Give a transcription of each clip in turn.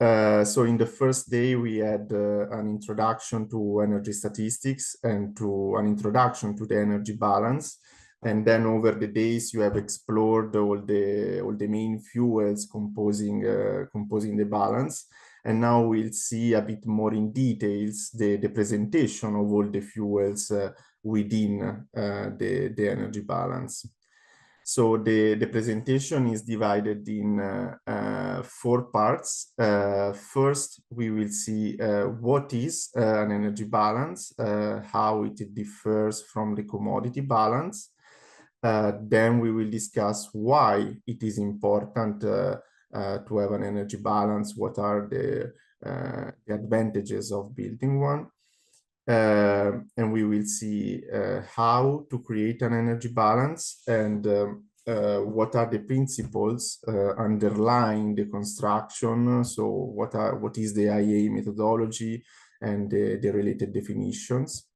So in the first day, we had an introduction to energy statistics and to an introduction to the energy balance. And then over the days, you have explored all the main fuels composing the balance. And now we'll see a bit more in details the presentation of all the fuels within the energy balance. So the presentation is divided in 4 parts. First, we will see what is an energy balance, how it differs from the commodity balance. Then we will discuss why it is important to have an energy balance, what are the advantages of building one. And we will see how to create an energy balance and what are the principles underlying the construction. So what is the IEA methodology and the related definitions.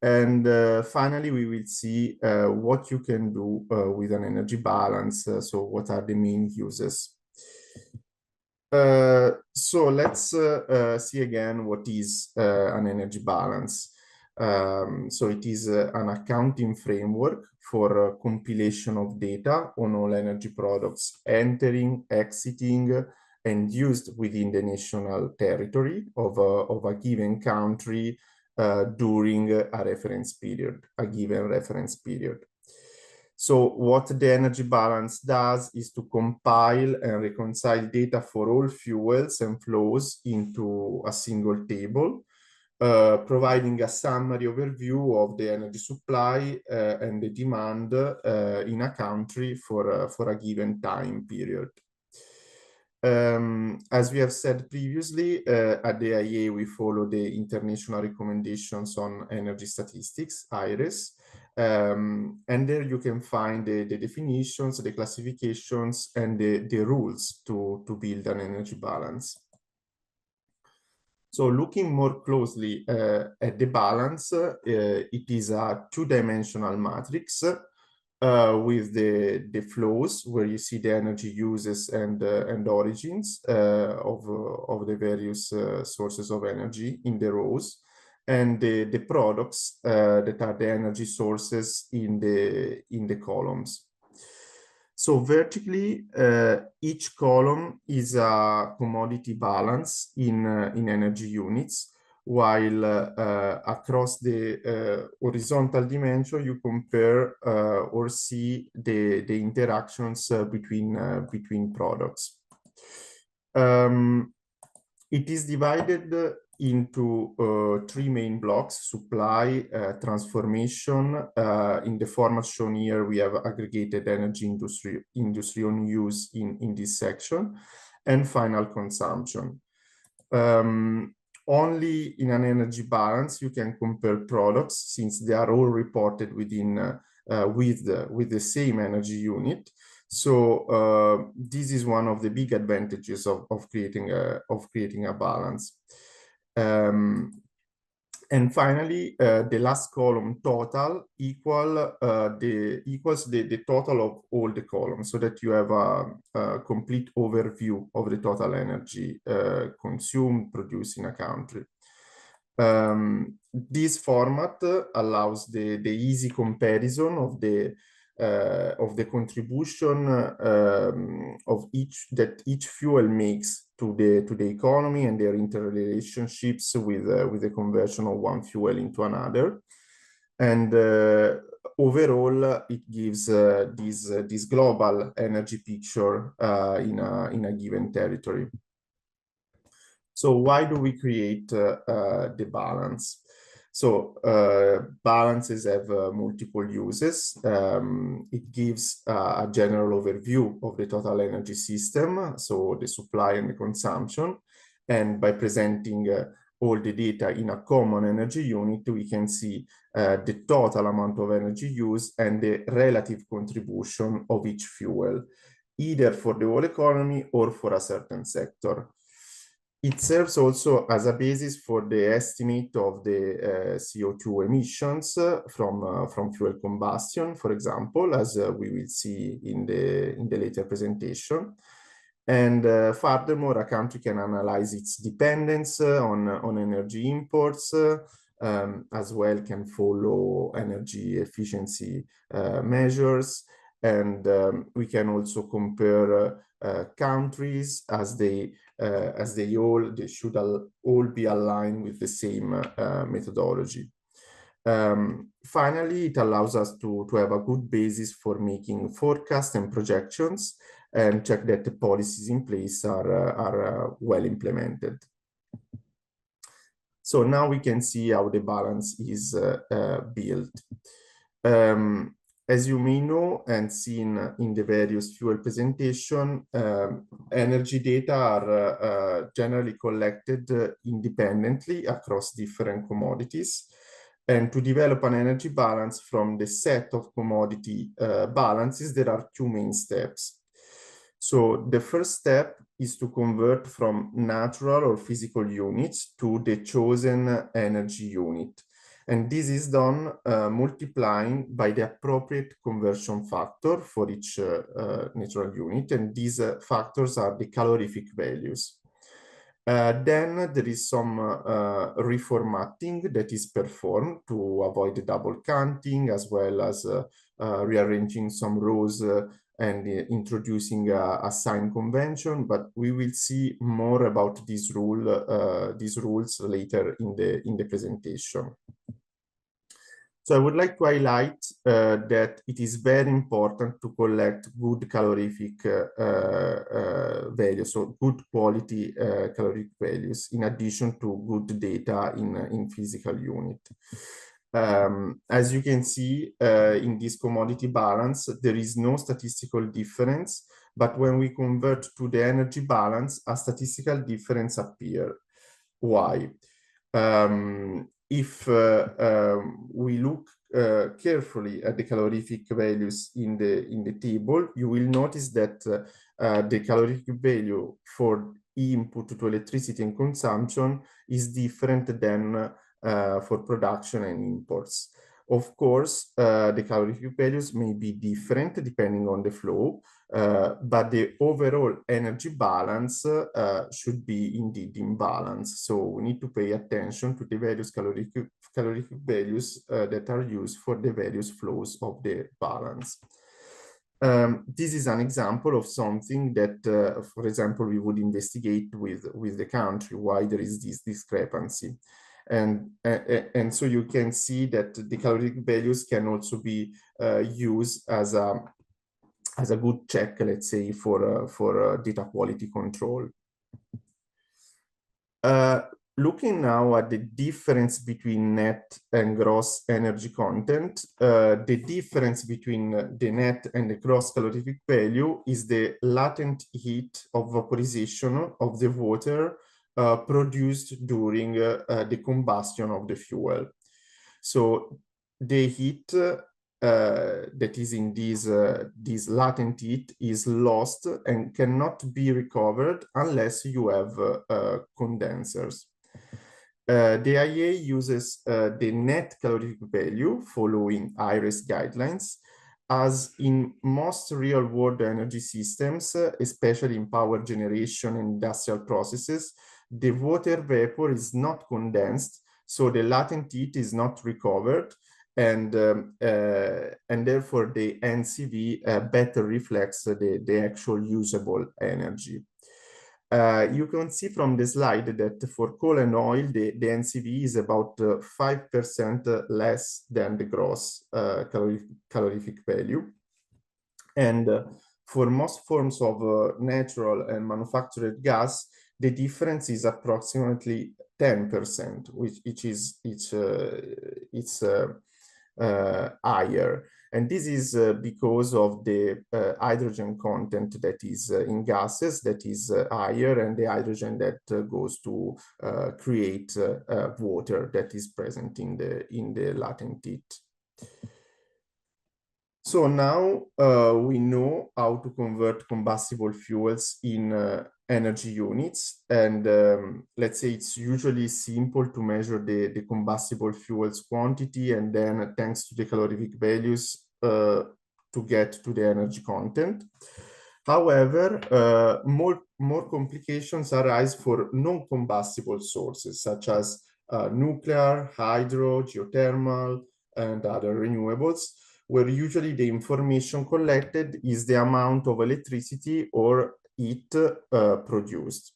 And finally, we will see what you can do with an energy balance. So what are the main uses. So let's see again what is an energy balance. So it is an accounting framework for compilation of data on all energy products entering, exiting, and used within the national territory of a given country during a reference period, a given reference period. So what the energy balance does is to compile and reconcile data for all fuels and flows into a single table, providing a summary overview of the energy supply and the demand in a country for a given time period. As we have said previously, at the IEA, we follow the international recommendations on energy statistics, IRES, and there you can find the definitions, the classifications, and the rules to build an energy balance. So looking more closely at the balance, it is a two-dimensional matrix with the flows where you see the energy uses and origins of the various sources of energy in the rows, and the products that are the energy sources in the columns. So vertically, each column is a commodity balance in energy units, while across the horizontal dimension, you compare or see the interactions between products. It is divided into 3 main blocks: supply, transformation. In the format shown here, we have aggregated energy industry on use in this section, and final consumption. Only in an energy balance you can compare products, since they are all reported within with the same energy unit. So this is one of the big advantages of creating a balance. And finally, the last column, total, equals the total of all the columns, so that you have a complete overview of the total energy consumed, produced in a country. This format allows the easy comparison of the contribution of each fuel makes to the economy and their interrelationships with the conversion of one fuel into another. And overall, it gives this global energy picture in a given territory. So why do we create the balance? So balances have multiple uses. It gives a general overview of the total energy system, so the supply and the consumption. And by presenting all the data in a common energy unit, we can see the total amount of energy used and the relative contribution of each fuel, either for the whole economy or for a certain sector. It serves also as a basis for the estimate of the CO2 emissions from fuel combustion, for example, as we will see in the later presentation. And furthermore, a country can analyze its dependence on energy imports, as well can follow energy efficiency measures. And we can also compare countries as they should all be aligned with the same methodology. Finally, it allows us to have a good basis for making forecasts and projections and check that the policies in place are well implemented. So now we can see how the balance is built. As you may know and seen in the various fuel presentation, energy data are generally collected independently across different commodities. And to develop an energy balance from the set of commodity balances, there are two main steps. So the first step is to convert from natural or physical units to the chosen energy unit. And this is done multiplying by the appropriate conversion factor for each natural unit. And these factors are the calorific values. Then there is some reformatting that is performed to avoid double counting, as well as rearranging some rows and introducing a sign convention. But we will see more about these rules later in the presentation. So I would like to highlight that it is very important to collect good calorific values, so good quality calorific values, in addition to good data in physical unit. As you can see in this commodity balance, there is no statistical difference, but when we convert to the energy balance, a statistical difference appears. Why? If we look carefully at the calorific values in the table, you will notice that the calorific value for input to electricity and consumption is different than for production and imports. Of course, the calorific values may be different depending on the flow, but the overall energy balance should be indeed in balance. So we need to pay attention to the various calorific values that are used for the various flows of the balance. This is an example of something that, for example, we would investigate with the country, why there is this discrepancy. And so you can see that the calorific values can also be used as a good check, let's say, for data quality control. Looking now at the difference between net and gross energy content, the difference between the net and the gross calorific value is the latent heat of vaporization of the water produced during the combustion of the fuel. So the heat that is in this latent heat is lost and cannot be recovered unless you have condensers. The IEA uses the net calorific value following IRES guidelines, as in most real-world energy systems, especially in power generation and industrial processes, the water vapor is not condensed, so the latent heat is not recovered, and therefore the NCV better reflects the actual usable energy. You can see from the slide that for coal and oil, the NCV is about 5% less than the gross calorific value. And for most forms of natural and manufactured gas, the difference is approximately 10%, which is higher. And this is because of the hydrogen content that is in gases that is higher, and the hydrogen that goes to create water that is present in the latent heat. So now we know how to convert combustible fuels in energy units. And let's say it's usually simple to measure the combustible fuels quantity, and then thanks to the calorific values to get to the energy content. However, more more complications arise for non-combustible sources, such as nuclear, hydro, geothermal, and other renewables, where usually the information collected is the amount of electricity or heat produced.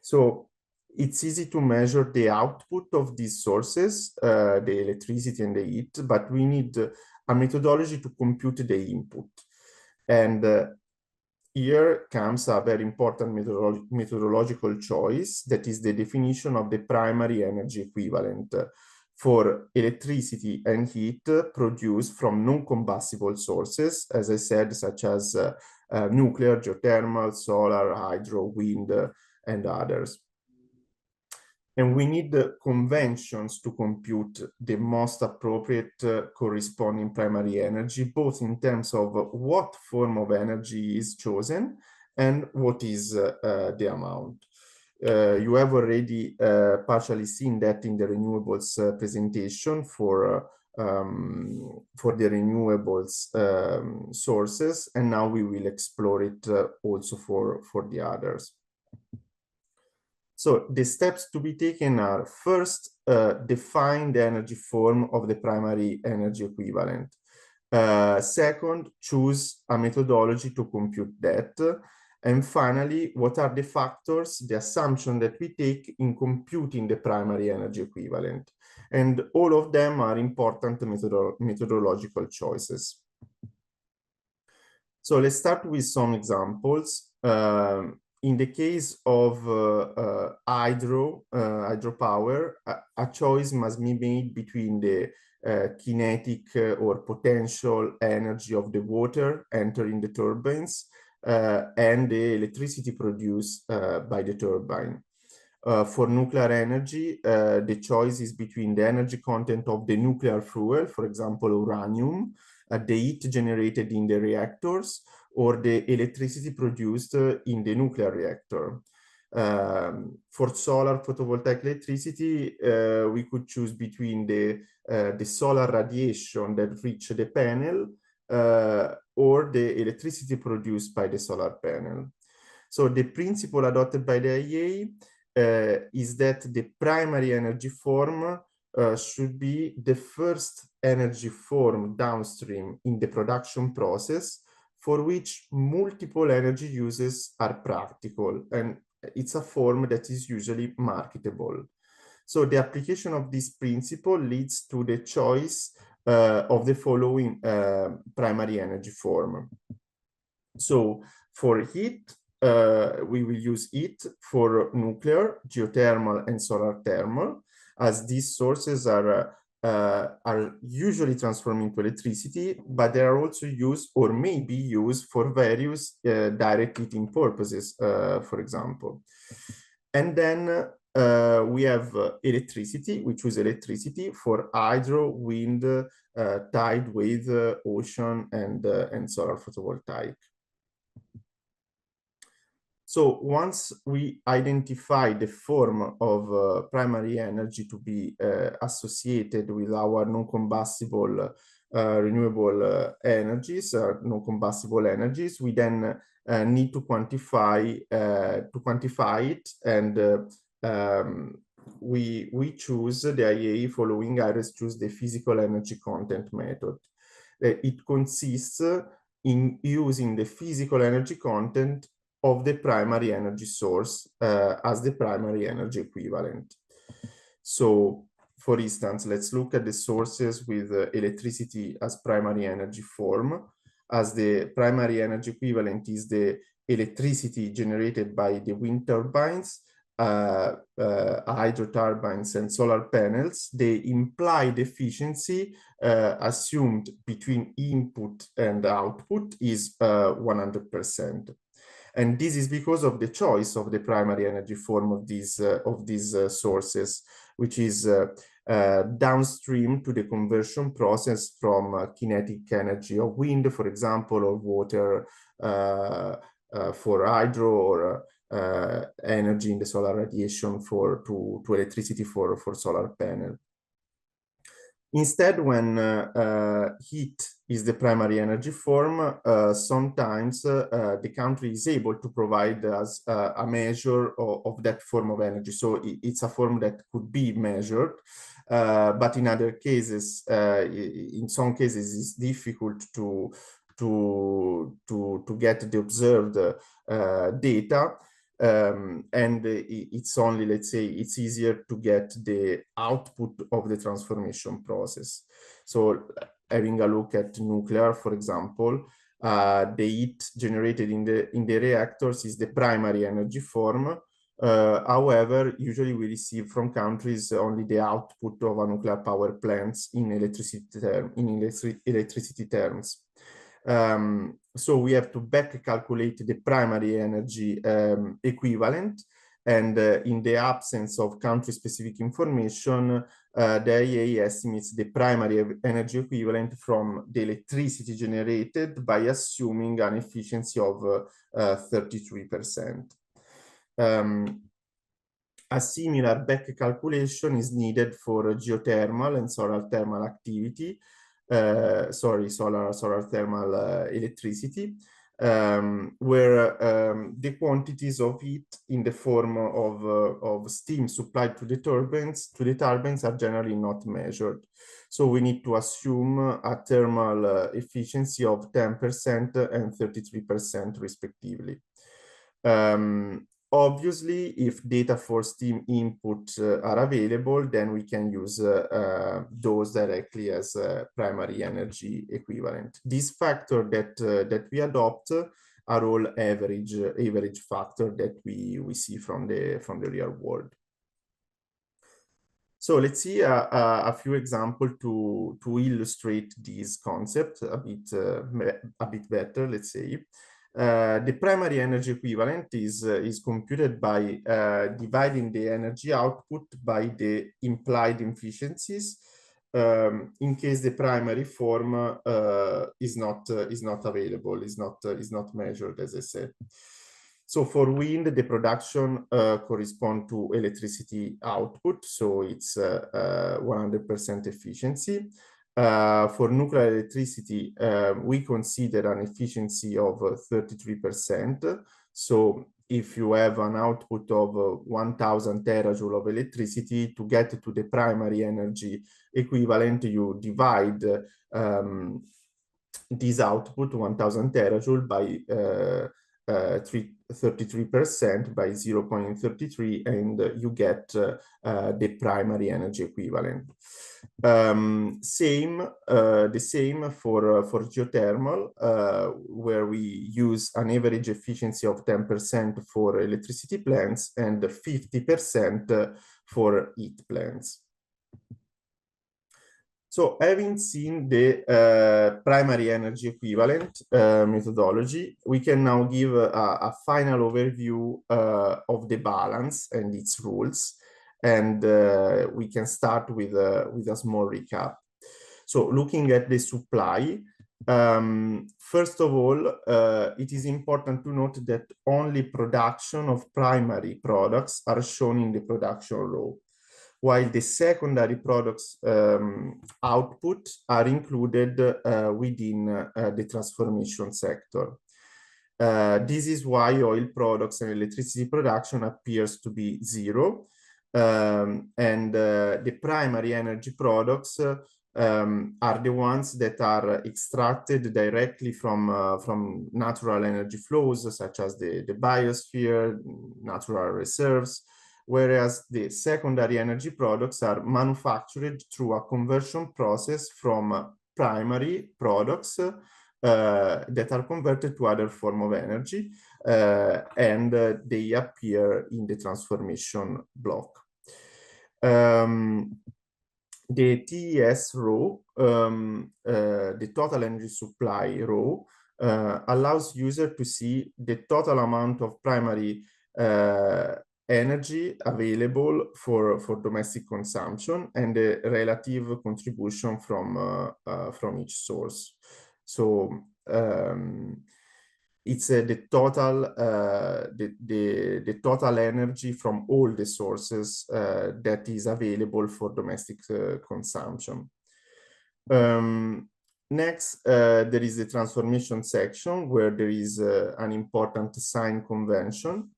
So it's easy to measure the output of these sources, the electricity and the heat, but we need a methodology to compute the input. And here comes a very important methodological choice, that is the definition of the primary energy equivalent for electricity and heat produced from non-combustible sources, as I said, such as nuclear, geothermal, solar, hydro, wind, and others. And we need conventions to compute the most appropriate corresponding primary energy, both in terms of what form of energy is chosen and what is the amount. You have already partially seen that in the renewables presentation for the renewables sources, and now we will explore it also for the others. So the steps to be taken are: first, define the energy form of the primary energy equivalent. Second, choose a methodology to compute that. And finally, what are the factors, the assumption that we take in computing the primary energy equivalent? And all of them are important methodological choices. So let's start with some examples. In the case of hydropower, a choice must be made between the kinetic or potential energy of the water entering the turbines and the electricity produced by the turbine. For nuclear energy, the choice is between the energy content of the nuclear fuel, for example, uranium, the heat generated in the reactors, or the electricity produced in the nuclear reactor. For solar photovoltaic electricity, we could choose between the solar radiation that reach the panel or the electricity produced by the solar panel. So the principle adopted by the IEA is that the primary energy form should be the first energy form downstream in the production process for which multiple energy uses are practical, and it's a form that is usually marketable. So the application of this principle leads to the choice of the following primary energy form. So for heat, we will use heat for nuclear, geothermal, and solar thermal, as these sources are usually transformed into electricity, but they are also used or may be used for various direct heating purposes, for example. And then we have electricity. We choose electricity for hydro, wind, tide, wave, ocean, and solar photovoltaic. So once we identify the form of primary energy to be associated with our non-combustible renewable energies, non-combustible energies, we then need to quantify it, and we choose the IEA following IRES choose the physical energy content method. It consists in using the physical energy content of the primary energy source as the primary energy equivalent. So, for instance, let's look at the sources with electricity as primary energy form, as the primary energy equivalent is the electricity generated by the wind turbines, hydro turbines, and solar panels. The implied efficiency assumed between input and output is 100%. And this is because of the choice of the primary energy form of these sources, which is downstream to the conversion process from kinetic energy of wind, for example, or water for hydro, or energy in the solar radiation to electricity for solar panel. Instead, when heat is the primary energy form, sometimes the country is able to provide us a measure of that form of energy. So it's a form that could be measured, but in other cases, in some cases, it's difficult to get the observed data. And it's only, let's say, it's easier to get the output of the transformation process. So having a look at nuclear, for example, the heat generated in the reactors is the primary energy form. However, usually we receive from countries only the output of a nuclear power plants in electricity terms. So we have to back calculate the primary energy equivalent, and in the absence of country-specific information, the IEA estimates the primary energy equivalent from the electricity generated by assuming an efficiency of 33%. A similar back calculation is needed for geothermal and solar thermal activity, solar thermal electricity, where the quantities of heat in the form of steam supplied to the turbines are generally not measured. So we need to assume a thermal efficiency of 10% and 33% respectively. Obviously, if data for steam input are available, then we can use those directly as primary energy equivalent. This factor that we adopt are all average factor that we see from the real world. So let's see a few examples to illustrate this concept a bit better, let's say. The primary energy equivalent is computed by dividing the energy output by the implied efficiencies in case the primary form is not available, is not measured, as I said. So for wind, the production corresponds to electricity output, so it's 100% efficiency. For nuclear electricity, we consider an efficiency of 33%. So if you have an output of 1,000 terajoule of electricity, to get to the primary energy equivalent, you divide this output, 1,000 terajoule, by 33% by 0.33, and you get the primary energy equivalent. The same for geothermal, where we use an average efficiency of 10% for electricity plants and 50% for heat plants. So having seen the primary energy equivalent methodology, we can now give a final overview of the balance and its rules. And we can start with a small recap. So looking at the supply, first of all, it is important to note that only production of primary products are shown in the production row, while the secondary products output are included within the transformation sector. This is why oil products and electricity production appears to be zero. And the primary energy products are the ones that are extracted directly from natural energy flows, such as the biosphere, natural reserves, whereas the secondary energy products are manufactured through a conversion process from primary products that are converted to other form of energy, and they appear in the transformation block. The TES row, the total energy supply row, allows user to see the total amount of primary energy available for domestic consumption and the relative contribution from each source. So it's the total energy from all the sources that is available for domestic consumption. Next, there is the transformation section where there is an important sign convention.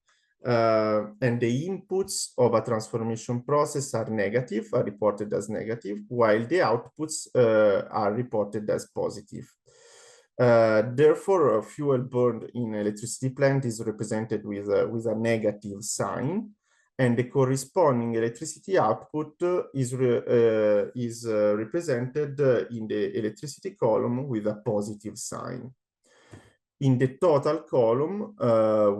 And the inputs of a transformation process are negative, are reported as negative, while the outputs are reported as positive. Therefore, fuel burned in electricity plant is represented with a negative sign, and the corresponding electricity output is represented in the electricity column with a positive sign. In the total column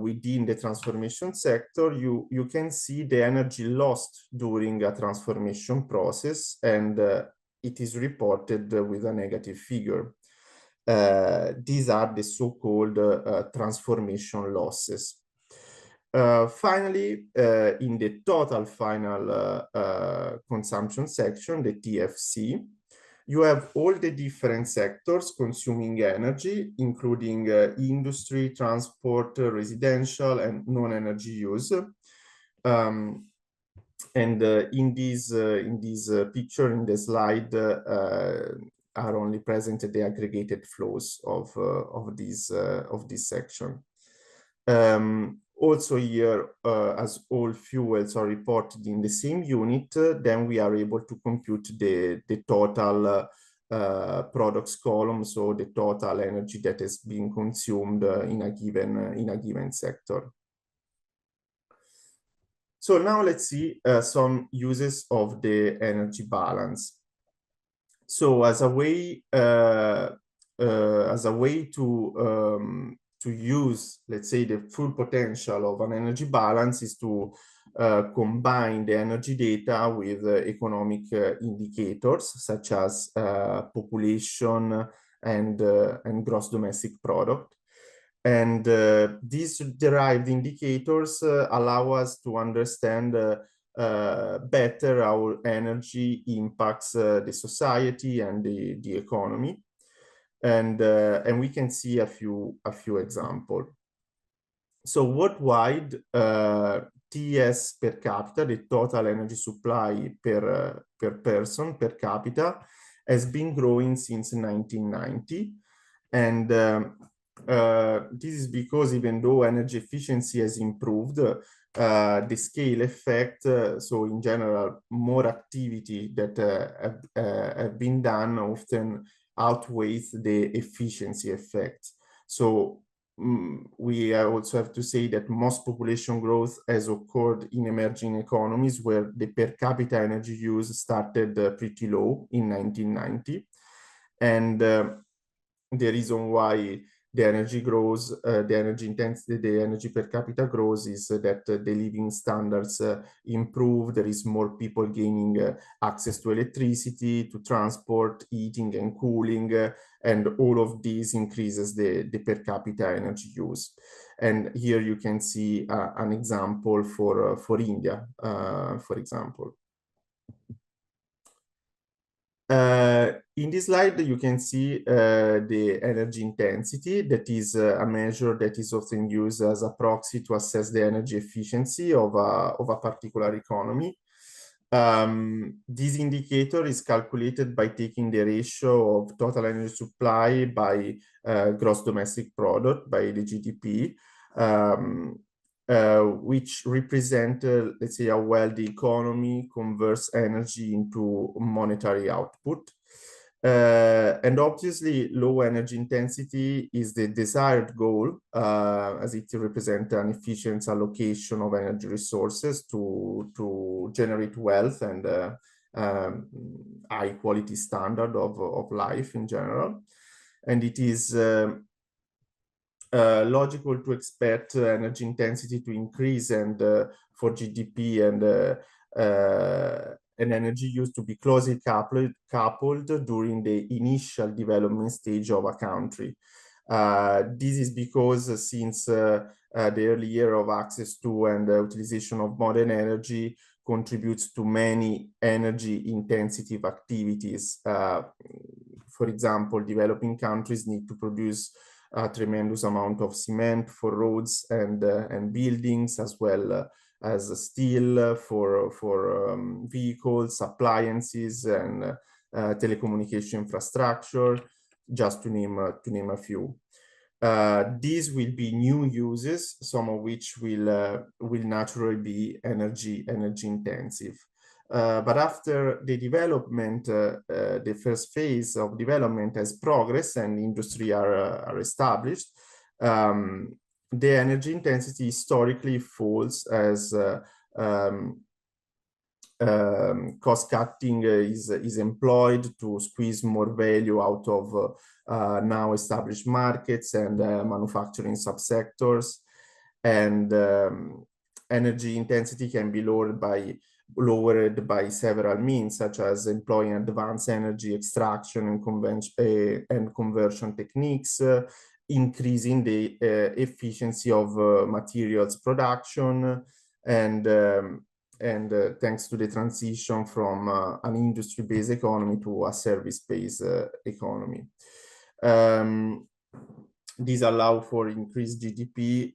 within the transformation sector, you can see the energy lost during a transformation process, and it is reported with a negative figure. These are the so-called transformation losses. Finally, in the total final consumption section, the TFC, you have all the different sectors consuming energy, including industry, transport, residential, and non-energy use. And in this picture, in the slide, are only present the aggregated flows of this section. Also here, as all fuels are reported in the same unit, then we are able to compute the total products column, so the total energy that is being consumed in a given sector. So now let's see some uses of the energy balance. So as a way to use, let's say, the full potential of an energy balance is to combine the energy data with economic indicators such as population and gross domestic product. And these derived indicators allow us to understand better how energy impacts the society and the economy. And we can see a few examples. So worldwide, TS per capita, the total energy supply per person per capita, has been growing since 1990. And this is because even though energy efficiency has improved, the scale effect, so in general, more activity that have been done often outweighs the efficiency effect. So we also have to say that most population growth has occurred in emerging economies where the per capita energy use started pretty low in 1990. And the reason why the energy grows, the energy intensity, the energy per capita grows is that the living standards improve. There is more people gaining access to electricity, to transport, heating and cooling, and all of these increases the per capita energy use. And here you can see an example for India, for example. In this slide, you can see the energy intensity. That is a measure that is often used as a proxy to assess the energy efficiency of a particular economy. This indicator is calculated by taking the ratio of total energy supply by gross domestic product, by the GDP, which represent, let's say, a wealthy economy converts energy into monetary output. And obviously, low energy intensity is the desired goal, as it represents an efficient allocation of energy resources to generate wealth and high quality standard of life in general. And it is logical to expect energy intensity to increase and for GDP and energy use to be closely coupled during the initial development stage of a country. This is because since the early year of access to and utilization of modern energy contributes to many energy intensive activities. For example, developing countries need to produce a tremendous amount of cement for roads and buildings, as well as steel for vehicles, appliances, and telecommunication infrastructure, just to name a few. These will be new uses, some of which will naturally be energy intensive. But after the development, the first phase of development has progressed and industry are established, the energy intensity historically falls as cost cutting is employed to squeeze more value out of now established markets and manufacturing subsectors, and energy intensity can be lowered by several means, such as employing advanced energy extraction and conversion techniques, increasing the efficiency of materials production, and thanks to the transition from an industry-based economy to a service-based economy. These allow for increased GDP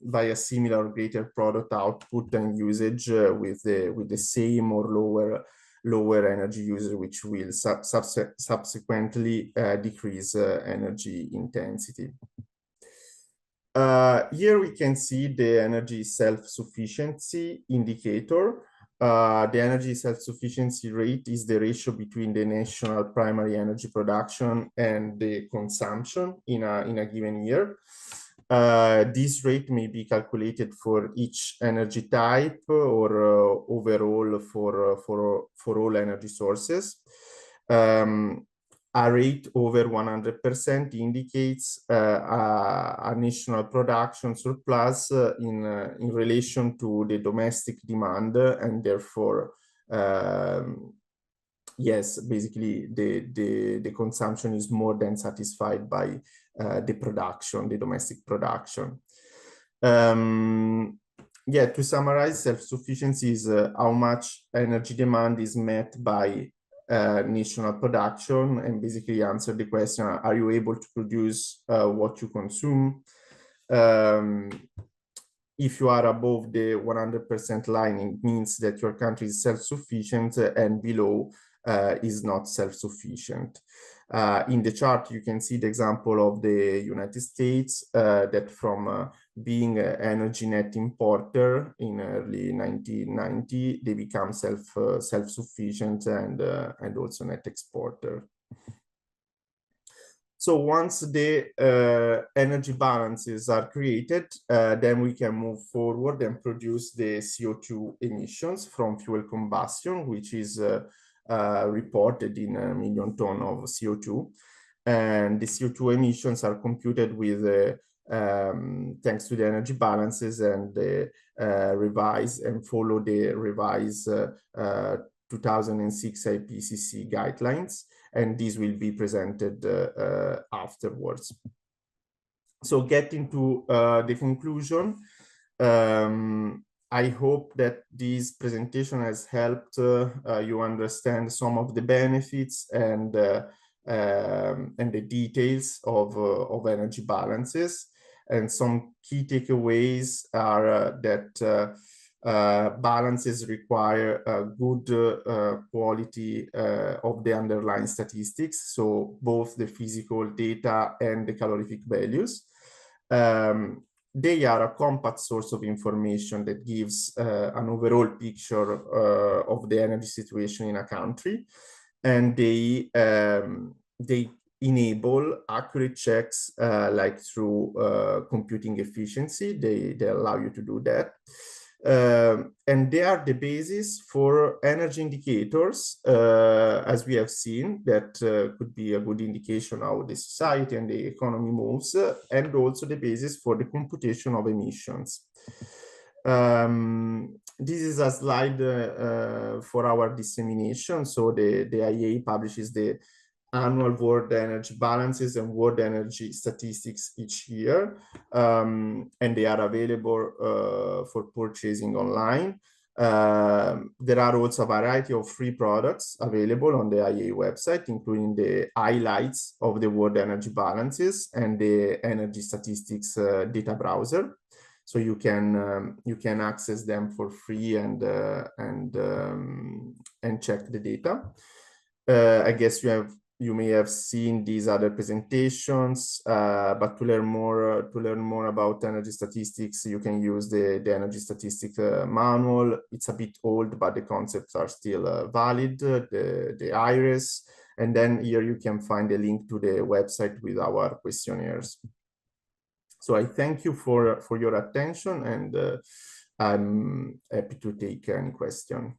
by a similar or greater product output and usage with the same or lower energy usage, which will subsequently decrease energy intensity. Here we can see the energy self-sufficiency indicator. The energy self-sufficiency rate is the ratio between the national primary energy production and the consumption in a given year. This rate may be calculated for each energy type or overall for all energy sources. A rate over 100% indicates a national production surplus in relation to the domestic demand, and therefore, yes, basically the consumption is more than satisfied by the domestic production. Yeah, to summarize, self-sufficiency is how much energy demand is met by national production, and basically answer the question, are you able to produce what you consume? If you are above the 100% line, it means that your country is self-sufficient, and below is not self-sufficient. In the chart, you can see the example of the United States, that from being an energy net importer in early 1990, they become self-sufficient and also net exporter. So once the energy balances are created, then we can move forward and produce the CO2 emissions from fuel combustion, which is reported in a million tons of CO2. And the CO2 emissions are computed with thanks to the energy balances and the revise and follow the revised 2006 IPCC guidelines, and these will be presented afterwards. So getting to the conclusion, I hope that this presentation has helped you understand some of the benefits and the details of energy balances. And some key takeaways are that balances require a good quality of the underlying statistics, so both the physical data and the calorific values. They are a compact source of information that gives an overall picture of the energy situation in a country, and they enable accurate checks like through computing efficiency. They allow you to do that. And they are the basis for energy indicators, as we have seen, that could be a good indication how the society and the economy moves, and also the basis for the computation of emissions. This is a slide for our dissemination. So the IEA publishes the annual world energy balances and world energy statistics each year, and they are available for purchasing online. There are also a variety of free products available on the IEA website, including the highlights of the world energy balances and the energy statistics data browser. So you can access them for free and check the data. I guess you may have seen these other presentations, but to learn more about energy statistics, you can use the energy statistics manual. It's a bit old, but the concepts are still valid. The IRIS, and then here you can find a link to the website with our questionnaires. So I thank you for your attention, and I'm happy to take any question.